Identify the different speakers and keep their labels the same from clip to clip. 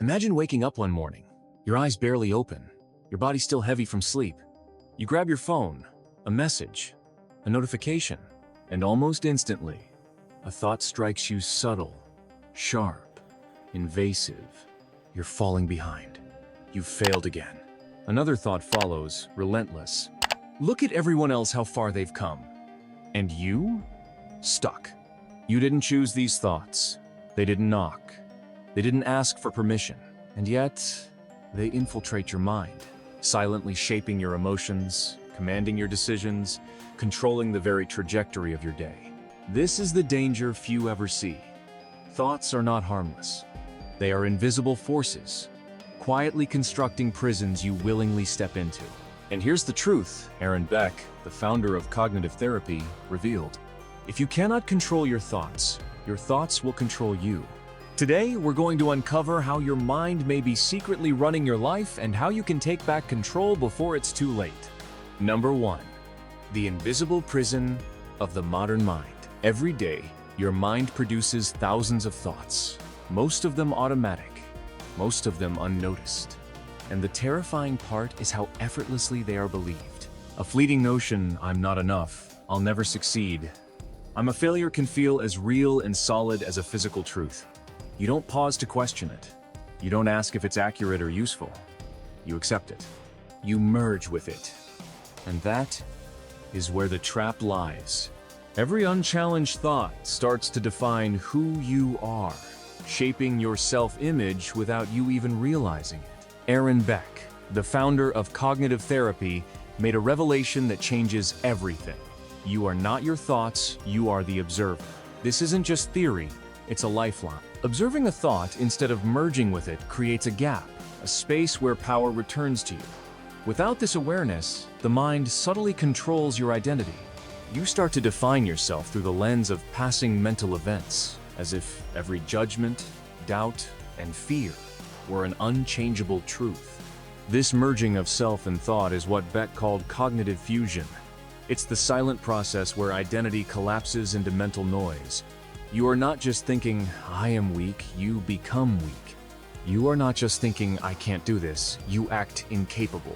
Speaker 1: Imagine waking up one morning, your eyes barely open, your body still heavy from sleep. You grab your phone, a message, a notification, and almost instantly, a thought strikes you subtle, sharp, invasive. You're falling behind. You've failed again. Another thought follows, relentless. Look at everyone else, how far they've come. And you? Stuck. You didn't choose these thoughts. They didn't knock. They didn't ask for permission. And yet, they infiltrate your mind, silently shaping your emotions, commanding your decisions, controlling the very trajectory of your day. This is the danger few ever see. Thoughts are not harmless. They are invisible forces, quietly constructing prisons you willingly step into. And here's the truth, Beck, the founder of cognitive therapy, revealed. If you cannot control your thoughts will control you. Today, we're going to uncover how your mind may be secretly running your life and how you can take back control before it's too late. Number 1. The invisible prison of the modern mind. Every day, your mind produces thousands of thoughts, most of them automatic, most of them unnoticed. And the terrifying part is how effortlessly they are believed. A fleeting notion, I'm not enough, I'll never succeed, I'm a failure, can feel as real and solid as a physical truth. You don't pause to question it. You don't ask if it's accurate or useful. You accept it. You merge with it. And that is where the trap lies. Every unchallenged thought starts to define who you are, shaping your self-image without you even realizing it. Beck, the founder of cognitive therapy, made a revelation that changes everything. You are not your thoughts, you are the observer. This isn't just theory, it's a lifeline. Observing a thought instead of merging with it creates a gap, a space where power returns to you. Without this awareness, the mind subtly controls your identity. You start to define yourself through the lens of passing mental events, as if every judgment, doubt, and fear were an unchangeable truth. This merging of self and thought is what Beck called cognitive fusion. It's the silent process where identity collapses into mental noise. You are not just thinking, I am weak, you become weak. You are not just thinking, I can't do this, you act incapable.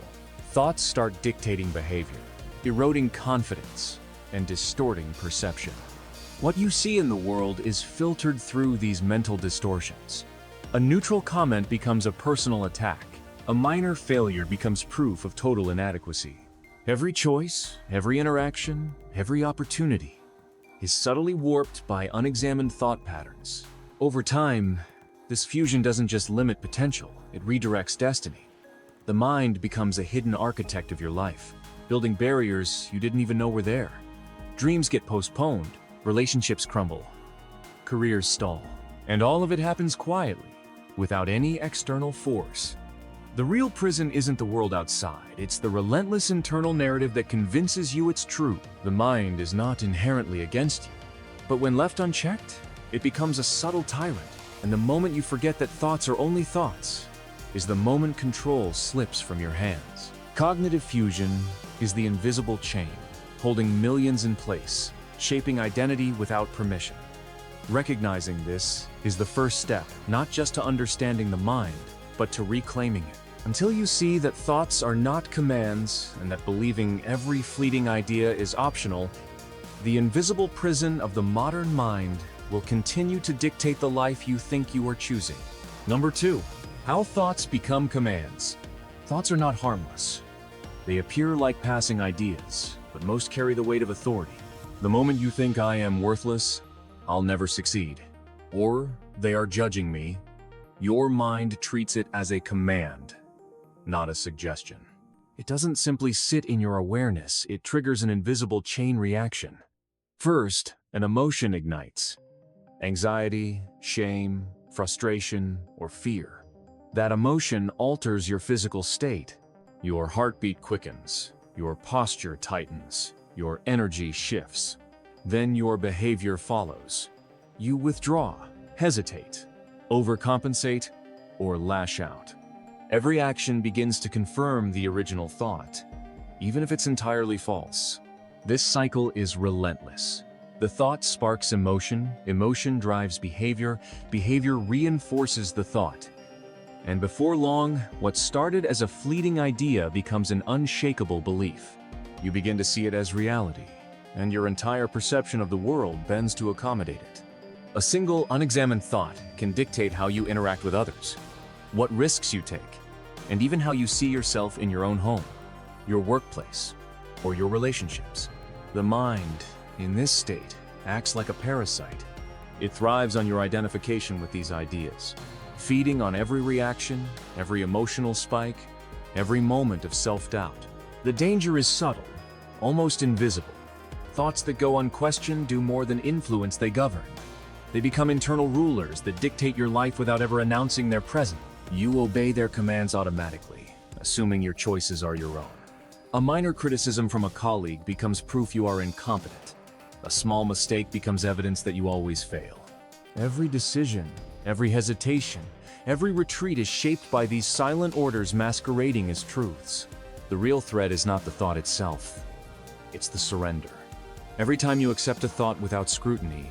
Speaker 1: Thoughts start dictating behavior, eroding confidence, and distorting perception. What you see in the world is filtered through these mental distortions. A neutral comment becomes a personal attack. A minor failure becomes proof of total inadequacy. Every choice, every interaction, every opportunity is subtly warped by unexamined thought patterns. Over time, this fusion doesn't just limit potential, it redirects destiny. The mind becomes a hidden architect of your life, building barriers you didn't even know were there. Dreams get postponed, relationships crumble, careers stall, and all of it happens quietly, without any external force. The real prison isn't the world outside, it's the relentless internal narrative that convinces you it's true. The mind is not inherently against you, but when left unchecked, it becomes a subtle tyrant. And the moment you forget that thoughts are only thoughts, is the moment control slips from your hands. Cognitive fusion is the invisible chain, holding millions in place, shaping identity without permission. Recognizing this is the first step, not just to understanding the mind, but to reclaiming it. Until you see that thoughts are not commands and that believing every fleeting idea is optional, the invisible prison of the modern mind will continue to dictate the life you think you are choosing. Number 2, how thoughts become commands. Thoughts are not harmless. They appear like passing ideas, but most carry the weight of authority. The moment you think I am worthless, I'll never succeed, or they are judging me, your mind treats it as a command, not a suggestion. It doesn't simply sit in your awareness, it triggers an invisible chain reaction. First, an emotion ignites. Anxiety, shame, frustration, or fear. That emotion alters your physical state. Your heartbeat quickens, your posture tightens, your energy shifts. Then your behavior follows. You withdraw, hesitate, overcompensate, or lash out. Every action begins to confirm the original thought, even if it's entirely false. This cycle is relentless. The thought sparks emotion, emotion drives behavior, behavior reinforces the thought. And before long, what started as a fleeting idea becomes an unshakable belief. You begin to see it as reality, and your entire perception of the world bends to accommodate it. A single unexamined thought can dictate how you interact with others, what risks you take, and even how you see yourself in your own home, your workplace, or your relationships. The mind, in this state, acts like a parasite. It thrives on your identification with these ideas, feeding on every reaction, every emotional spike, every moment of self-doubt. The danger is subtle, almost invisible. Thoughts that go unquestioned do more than influence, they govern. They become internal rulers that dictate your life without ever announcing their presence. You obey their commands automatically, assuming your choices are your own. A minor criticism from a colleague becomes proof you are incompetent. A small mistake becomes evidence that you always fail. Every decision, every hesitation, every retreat is shaped by these silent orders masquerading as truths. The real threat is not the thought itself. It's the surrender. Every time you accept a thought without scrutiny,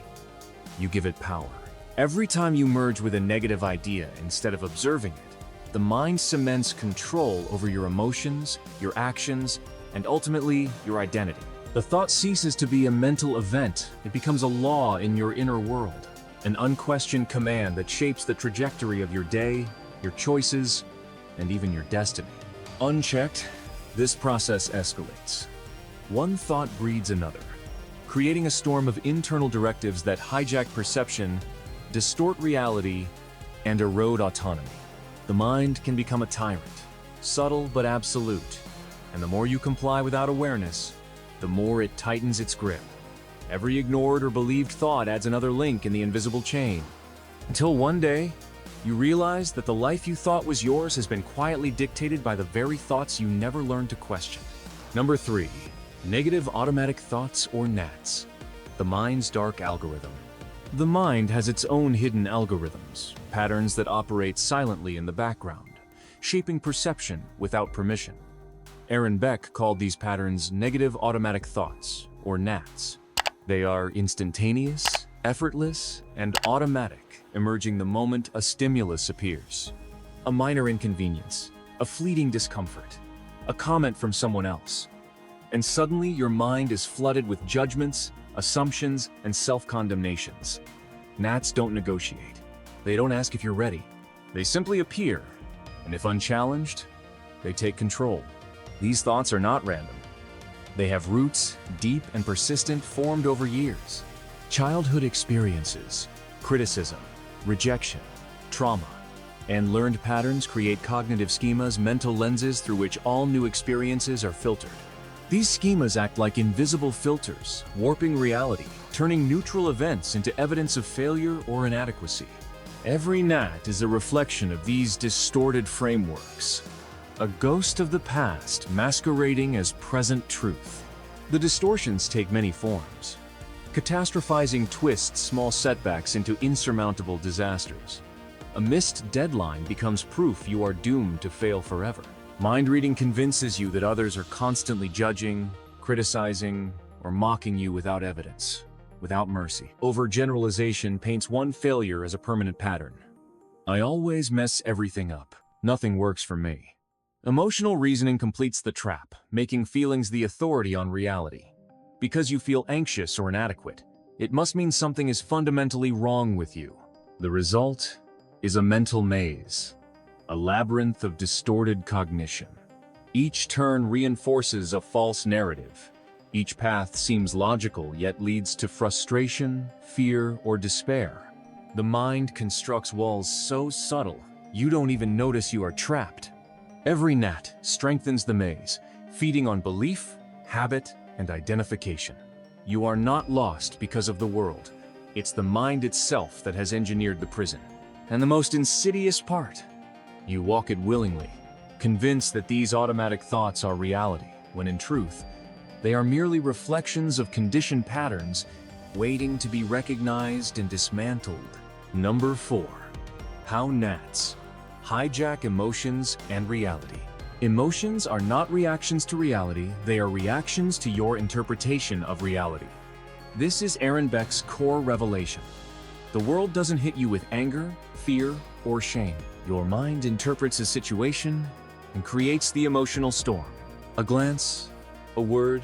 Speaker 1: you give it power. Every time you merge with a negative idea instead of observing it, the mind cements control over your emotions, your actions, and ultimately, your identity. The thought ceases to be a mental event. It becomes a law in your inner world, an unquestioned command that shapes the trajectory of your day, your choices, and even your destiny. Unchecked, this process escalates. One thought breeds another, creating a storm of internal directives that hijack perception, distort reality, and erode autonomy. The mind can become a tyrant, subtle but absolute, and the more you comply without awareness, the more it tightens its grip. Every ignored or believed thought adds another link in the invisible chain, until one day, you realize that the life you thought was yours has been quietly dictated by the very thoughts you never learned to question. Number 3. Negative automatic thoughts, or NATs. The mind's dark algorithm. The mind has its own hidden algorithms, patterns that operate silently in the background, shaping perception without permission. Beck called these patterns negative automatic thoughts, or NATs. They are instantaneous, effortless, and automatic, emerging the moment a stimulus appears. A minor inconvenience, a fleeting discomfort, a comment from someone else. And suddenly your mind is flooded with judgments, assumptions, and self-condemnations. NATs don't negotiate. They don't ask if you're ready. They simply appear, and if unchallenged, they take control. These thoughts are not random. They have roots, deep and persistent, formed over years. Childhood experiences, criticism, rejection, trauma, and learned patterns create cognitive schemas, mental lenses through which all new experiences are filtered. These schemas act like invisible filters, warping reality, turning neutral events into evidence of failure or inadequacy. Every NAT is a reflection of these distorted frameworks, a ghost of the past masquerading as present truth. The distortions take many forms. Catastrophizing twists small setbacks into insurmountable disasters. A missed deadline becomes proof you are doomed to fail forever. Mind reading convinces you that others are constantly judging, criticizing, or mocking you without evidence, without mercy. Overgeneralization paints one failure as a permanent pattern. I always mess everything up. Nothing works for me. Emotional reasoning completes the trap, making feelings the authority on reality. Because you feel anxious or inadequate, it must mean something is fundamentally wrong with you. The result is a mental maze, a labyrinth of distorted cognition. Each turn reinforces a false narrative. Each path seems logical, yet leads to frustration, fear, or despair. The mind constructs walls so subtle, you don't even notice you are trapped. Every NAT strengthens the maze, feeding on belief, habit, and identification. You are not lost because of the world. It's the mind itself that has engineered the prison. And the most insidious part, you walk it willingly, convinced that these automatic thoughts are reality, when in truth, they are merely reflections of conditioned patterns waiting to be recognized and dismantled. Number 4. How NATs hijack emotions and reality. Emotions are not reactions to reality, they are reactions to your interpretation of reality. This is Beck's core revelation. The world doesn't hit you with anger, fear, or shame. Your mind interprets a situation and creates the emotional storm. A glance, a word,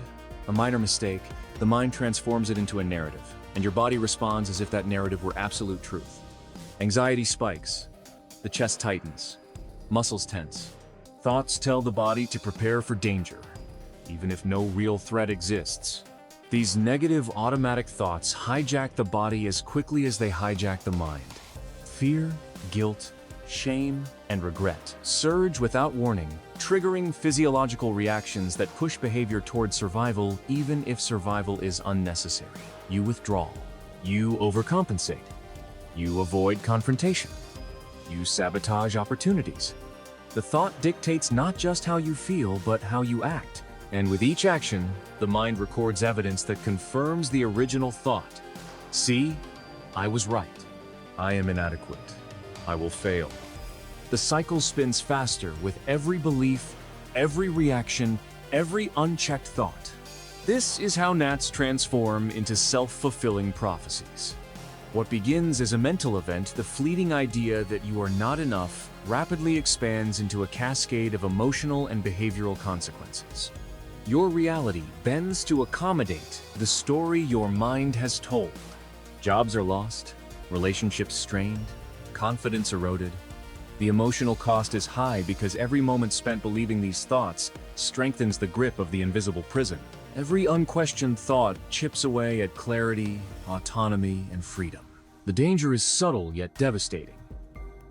Speaker 1: a minor mistake, the mind transforms it into a narrative, and your body responds as if that narrative were absolute truth. Anxiety spikes, the chest tightens, muscles tense. Thoughts tell the body to prepare for danger, even if no real threat exists. These negative automatic thoughts hijack the body as quickly as they hijack the mind. Fear, guilt, shame, and regret surge without warning, triggering physiological reactions that push behavior toward survival even if survival is unnecessary. You withdraw. You overcompensate. You avoid confrontation. You sabotage opportunities. The thought dictates not just how you feel, but how you act. And with each action, the mind records evidence that confirms the original thought. See, I was right. I am inadequate. I will fail. The cycle spins faster with every belief, every reaction, every unchecked thought. This is how gnats transform into self-fulfilling prophecies. What begins as a mental event, the fleeting idea that you are not enough, rapidly expands into a cascade of emotional and behavioral consequences. Your reality bends to accommodate the story your mind has told. Jobs are lost, relationships strained, confidence eroded. The emotional cost is high because every moment spent believing these thoughts strengthens the grip of the invisible prison. Every unquestioned thought chips away at clarity, autonomy, and freedom. The danger is subtle yet devastating.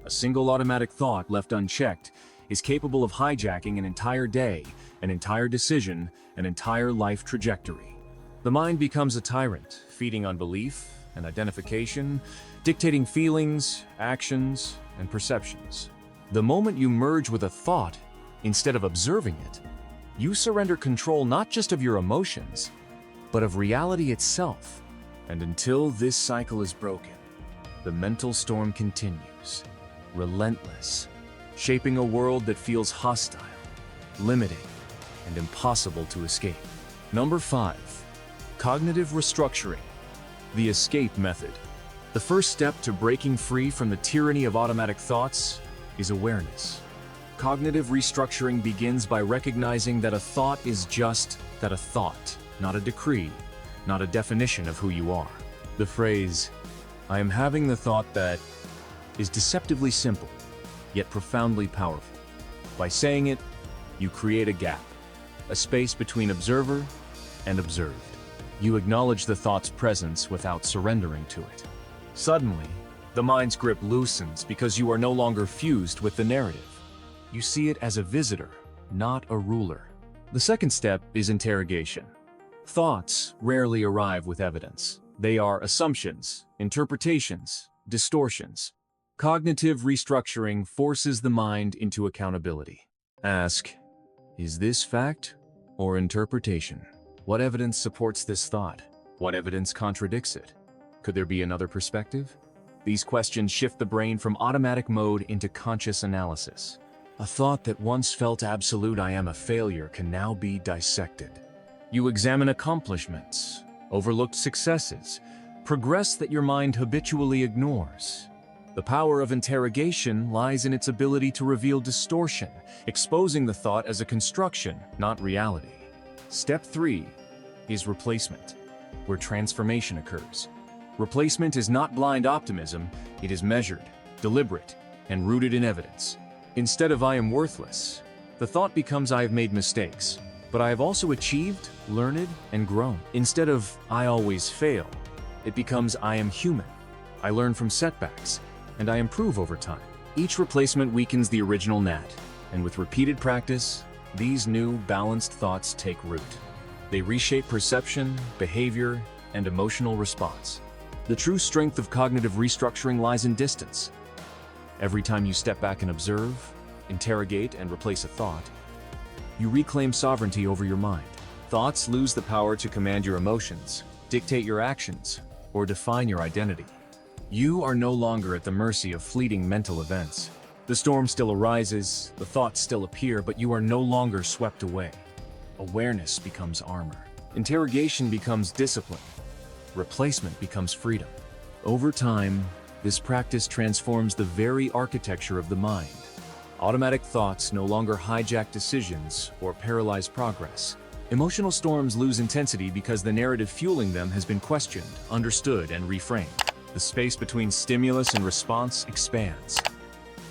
Speaker 1: A single automatic thought left unchecked is capable of hijacking an entire day, an entire decision, an entire life trajectory. The mind becomes a tyrant, feeding on belief and identification, dictating feelings, actions, and perceptions. The moment you merge with a thought, instead of observing it, you surrender control not just of your emotions, but of reality itself. And until this cycle is broken, the mental storm continues, relentless, shaping a world that feels hostile, limiting, and impossible to escape. Number 5. Cognitive restructuring. The escape method. The first step to breaking free from the tyranny of automatic thoughts is awareness. Cognitive restructuring begins by recognizing that a thought is just that, a thought, not a decree, not a definition of who you are. The phrase, "I am having the thought that," is deceptively simple, yet profoundly powerful. By saying it, you create a gap, a space between observer and observed. You acknowledge the thought's presence without surrendering to it. Suddenly, the mind's grip loosens because you are no longer fused with the narrative. You see it as a visitor, not a ruler. The second step is interrogation. Thoughts rarely arrive with evidence. They are assumptions, interpretations, distortions. Cognitive restructuring forces the mind into accountability. Ask, is this fact or interpretation? What evidence supports this thought? What evidence contradicts it? Could there be another perspective? These questions shift the brain from automatic mode into conscious analysis. A thought that once felt absolute, "I am a failure," can now be dissected. You examine accomplishments, overlooked successes, progress that your mind habitually ignores. The power of interrogation lies in its ability to reveal distortion, exposing the thought as a construction, not reality. Step 3 is replacement, where transformation occurs. Replacement is not blind optimism, it is measured, deliberate, and rooted in evidence. Instead of "I am worthless," the thought becomes "I have made mistakes, but I have also achieved, learned, and grown." Instead of "I always fail," it becomes "I am human. I learn from setbacks, and I improve over time." Each replacement weakens the original gnat, and with repeated practice, these new, balanced thoughts take root. They reshape perception, behavior, and emotional response. The true strength of cognitive restructuring lies in distance. Every time you step back and observe, interrogate, and replace a thought, you reclaim sovereignty over your mind. Thoughts lose the power to command your emotions, dictate your actions, or define your identity. You are no longer at the mercy of fleeting mental events. The storm still arises, the thoughts still appear, but you are no longer swept away. Awareness becomes armor. Interrogation becomes discipline. Replacement becomes freedom. Over time, This practice transforms the very architecture of the mind. Automatic thoughts no longer hijack decisions or paralyze progress. Emotional storms lose intensity because the narrative fueling them has been questioned, understood, and reframed. The space between stimulus and response expands.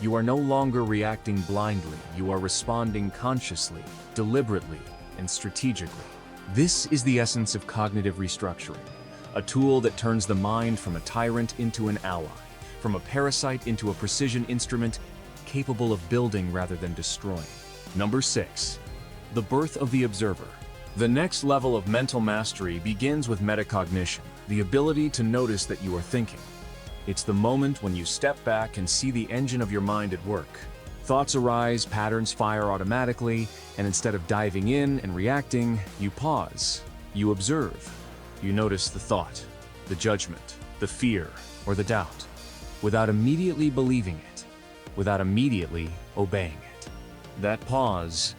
Speaker 1: You are no longer reacting blindly, you are responding consciously, deliberately, and strategically. This is the essence of cognitive restructuring, a tool that turns the mind from a tyrant into an ally, from a parasite into a precision instrument capable of building rather than destroying. Number 6. The birth of the observer. The next level of mental mastery begins with metacognition, the ability to notice that you are thinking. It's the moment when you step back and see the engine of your mind at work. Thoughts arise, patterns fire automatically, and instead of diving in and reacting, you pause. You observe. You notice the thought, the judgment, the fear, or the doubt, without immediately believing it, without immediately obeying it. That pause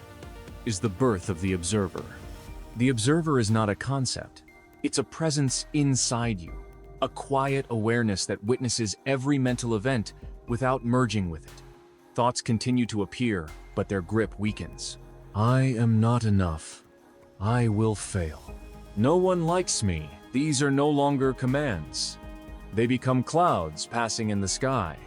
Speaker 1: is the birth of the observer. The observer is not a concept. It's a presence inside you, a quiet awareness that witnesses every mental event without merging with it. Thoughts continue to appear, but their grip weakens. I am not enough. I will fail. No one likes me. These are no longer commands. They become clouds passing in the sky,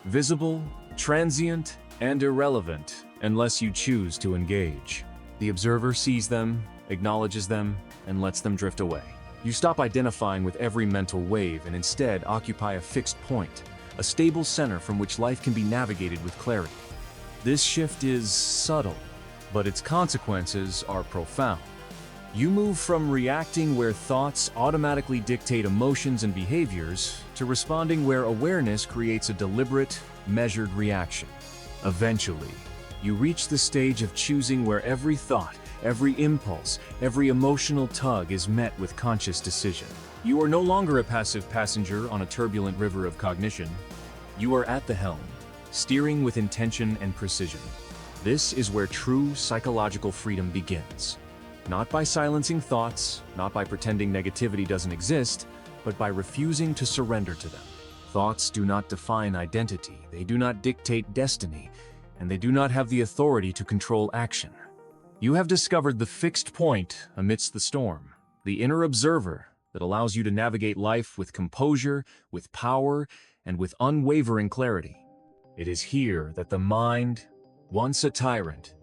Speaker 1: visible, transient, and irrelevant unless you choose to engage. The observer sees them, acknowledges them, and lets them drift away. You stop identifying with every mental wave and instead occupy a fixed point, a stable center from which life can be navigated with clarity. This shift is subtle, but its consequences are profound. You move from reacting where thoughts automatically dictate emotions and behaviors to responding where awareness creates a deliberate, measured reaction. Eventually, you reach the stage of choosing where every thought, every impulse, every emotional tug is met with conscious decision. You are no longer a passive passenger on a turbulent river of cognition. You are at the helm, steering with intention and precision. This is where true psychological freedom begins. Not by silencing thoughts, not by pretending negativity doesn't exist, but by refusing to surrender to them. Thoughts do not define identity, they do not dictate destiny, and they do not have the authority to control action. You have discovered the fixed point amidst the storm, the inner observer that allows you to navigate life with composure, with power, and with unwavering clarity. It is here that the mind, once a tyrant,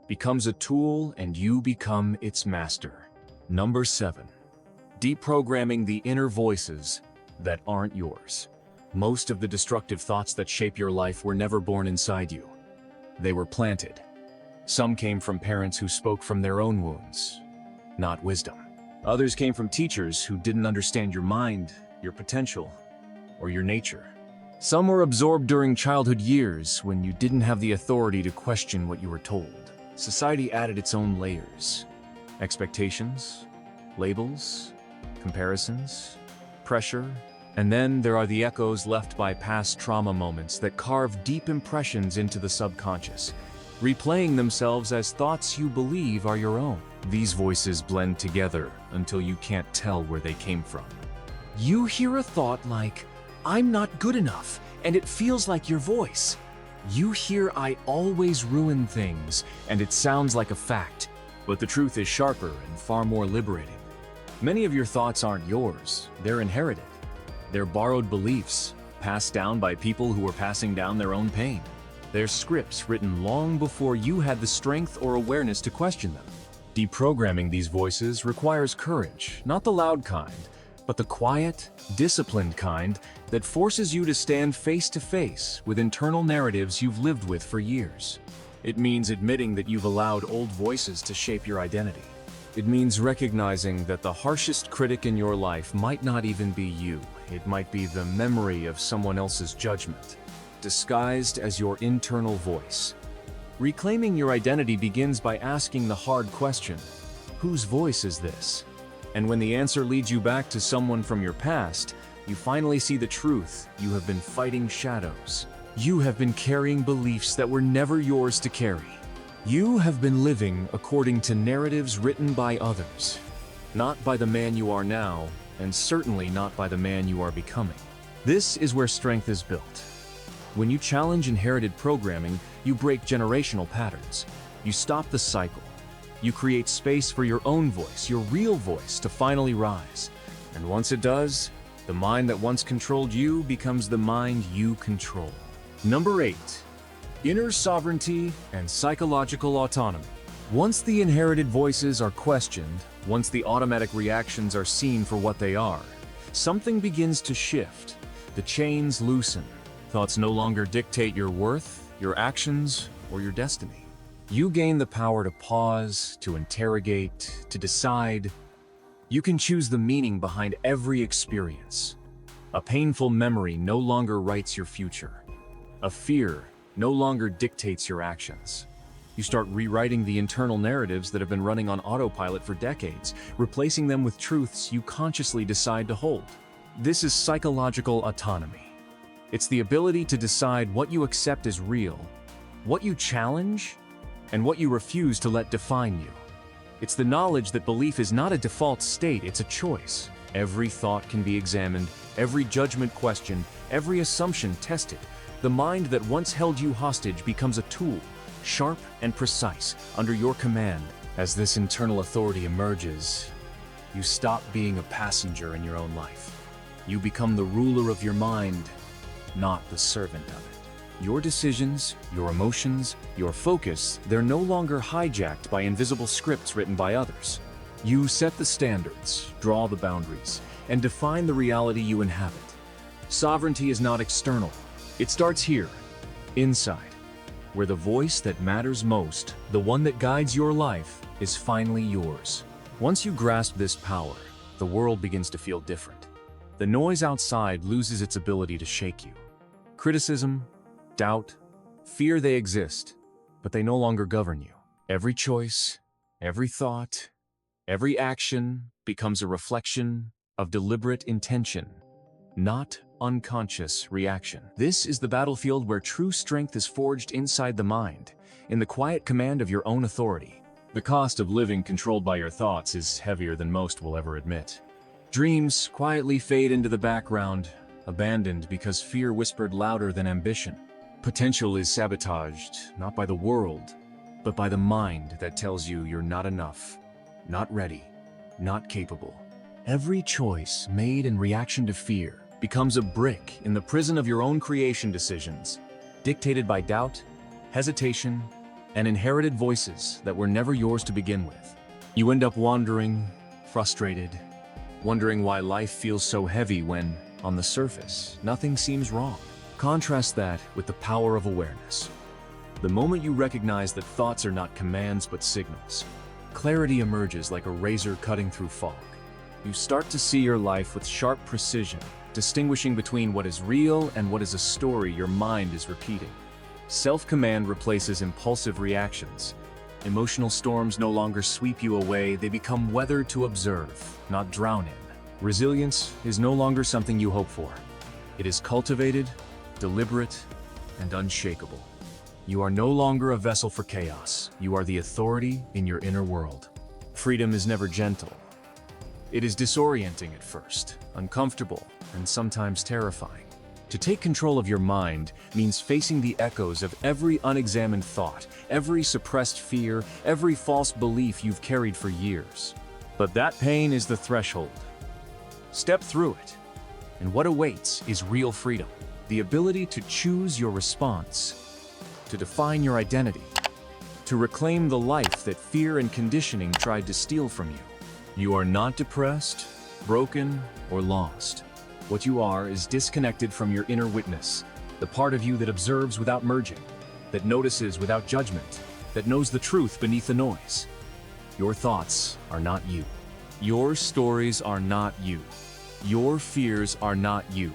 Speaker 1: becomes a tool and you become its master. Number 7. Deprogramming the inner voices that aren't yours. Most of the destructive thoughts that shape your life were never born inside you. They were planted. Some came from parents who spoke from their own wounds, not wisdom. Others came from teachers who didn't understand your mind, your potential, or your nature. Some were absorbed during childhood years when you didn't have the authority to question what you were told. Society added its own layers. Expectations, labels, comparisons, pressure, and then there are the echoes left by past trauma moments that carve deep impressions into the subconscious, replaying themselves as thoughts you believe are your own. These voices blend together until you can't tell where they came from. You hear a thought like, "I'm not good enough," and it feels like your voice. You hear, "I always ruin things," and it sounds like a fact. But the truth is sharper and far more liberating. Many of your thoughts aren't yours, they're inherited. They're borrowed beliefs, passed down by people who were passing down their own pain. They're scripts written long before you had the strength or awareness to question them. Deprogramming these voices requires courage, not the loud kind, but the quiet, disciplined kind that forces you to stand face to face with internal narratives you've lived with for years. It means admitting that you've allowed old voices to shape your identity. It means recognizing that the harshest critic in your life might not even be you. It might be the memory of someone else's judgment, disguised as your internal voice. Reclaiming your identity begins by asking the hard question, whose voice is this? And when the answer leads you back to someone from your past, you finally see the truth. You have been fighting shadows. You have been carrying beliefs that were never yours to carry. You have been living according to narratives written by others, not by the man you are now, and certainly not by the man you are becoming. This is where strength is built. When you challenge inherited programming, you break generational patterns. You stop the cycle. You create space for your own voice, your real voice, to finally rise. And once it does, the mind that once controlled you becomes the mind you control. Number 8. Inner sovereignty and psychological autonomy. Once the inherited voices are questioned, once the automatic reactions are seen for what they are, something begins to shift. The chains loosen. Thoughts no longer dictate your worth, your actions, or your destiny. You gain the power to pause, to interrogate, to decide. You can choose the meaning behind every experience. A painful memory no longer writes your future. A fear no longer dictates your actions. You start rewriting the internal narratives that have been running on autopilot for decades, replacing them with truths you consciously decide to hold. This is psychological autonomy. It's the ability to decide what you accept as real, what you challenge, and what you refuse to let define you. It's the knowledge that belief is not a default state, it's a choice. Every thought can be examined, every judgment questioned, every assumption tested. The mind that once held you hostage becomes a tool, sharp and precise, under your command. As this internal authority emerges, you stop being a passenger in your own life. You become the ruler of your mind, not the servant of it. Your decisions, your emotions, your focus, they're no longer hijacked by invisible scripts written by others. You set the standards, draw the boundaries, and define the reality you inhabit. Sovereignty is not external. It starts here, inside, where the voice that matters most, the one that guides your life, is finally yours. Once you grasp this power, the world begins to feel different. The noise outside loses its ability to shake you. Criticism, doubt, fear, they exist, but they no longer govern you. Every choice, every thought, every action becomes a reflection of deliberate intention, not unconscious reaction. This is the battlefield where true strength is forged inside the mind, in the quiet command of your own authority. The cost of living controlled by your thoughts is heavier than most will ever admit. Dreams quietly fade into the background, abandoned because fear whispered louder than ambition. Potential is sabotaged, not by the world, but by the mind that tells you you're not enough, not ready, not capable. Every choice made in reaction to fear becomes a brick in the prison of your own creation decisions, dictated by doubt, hesitation, and inherited voices that were never yours to begin with. You end up wandering, frustrated, wondering why life feels so heavy when, on the surface, nothing seems wrong. Contrast that with the power of awareness. The moment you recognize that thoughts are not commands but signals, clarity emerges like a razor cutting through fog. You start to see your life with sharp precision, distinguishing between what is real and what is a story your mind is repeating. Self-command replaces impulsive reactions. Emotional storms no longer sweep you away, they become weather to observe, not drown in. Resilience is no longer something you hope for. It is cultivated, deliberate, and unshakable. You are no longer a vessel for chaos. You are the authority in your inner world. Freedom is never gentle. It is disorienting at first, uncomfortable, and sometimes terrifying. To take control of your mind means facing the echoes of every unexamined thought, every suppressed fear, every false belief you've carried for years. But that pain is the threshold. Step through it, and what awaits is real freedom. The ability to choose your response, to define your identity, to reclaim the life that fear and conditioning tried to steal from you. You are not depressed, broken, or lost. What you are is disconnected from your inner witness, the part of you that observes without merging, that notices without judgment, that knows the truth beneath the noise. Your thoughts are not you. Your stories are not you. Your fears are not you.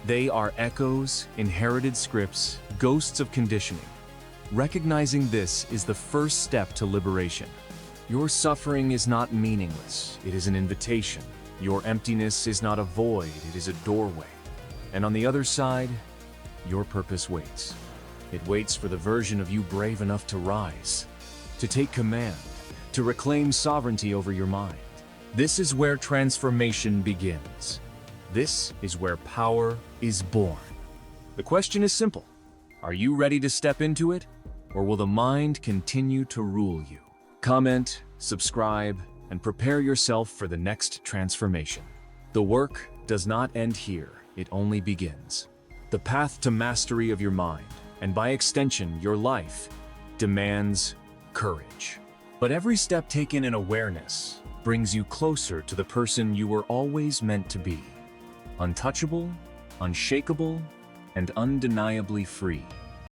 Speaker 1: They are echoes, inherited scripts, ghosts of conditioning. Recognizing this is the first step to liberation. Your suffering is not meaningless. It is an invitation. Your emptiness is not a void. It is a doorway. And on the other side, your purpose waits. It waits for the version of you brave enough to rise, to take command, to reclaim sovereignty over your mind. This is where transformation begins. This is where power is born. The question is simple. Are you ready to step into it, or will the mind continue to rule you? Comment, subscribe, and prepare yourself for the next transformation. The work does not end here, it only begins. The path to mastery of your mind, and by extension your life, demands courage. But every step taken in awareness brings you closer to the person you were always meant to be. Untouchable, unshakable, and undeniably free.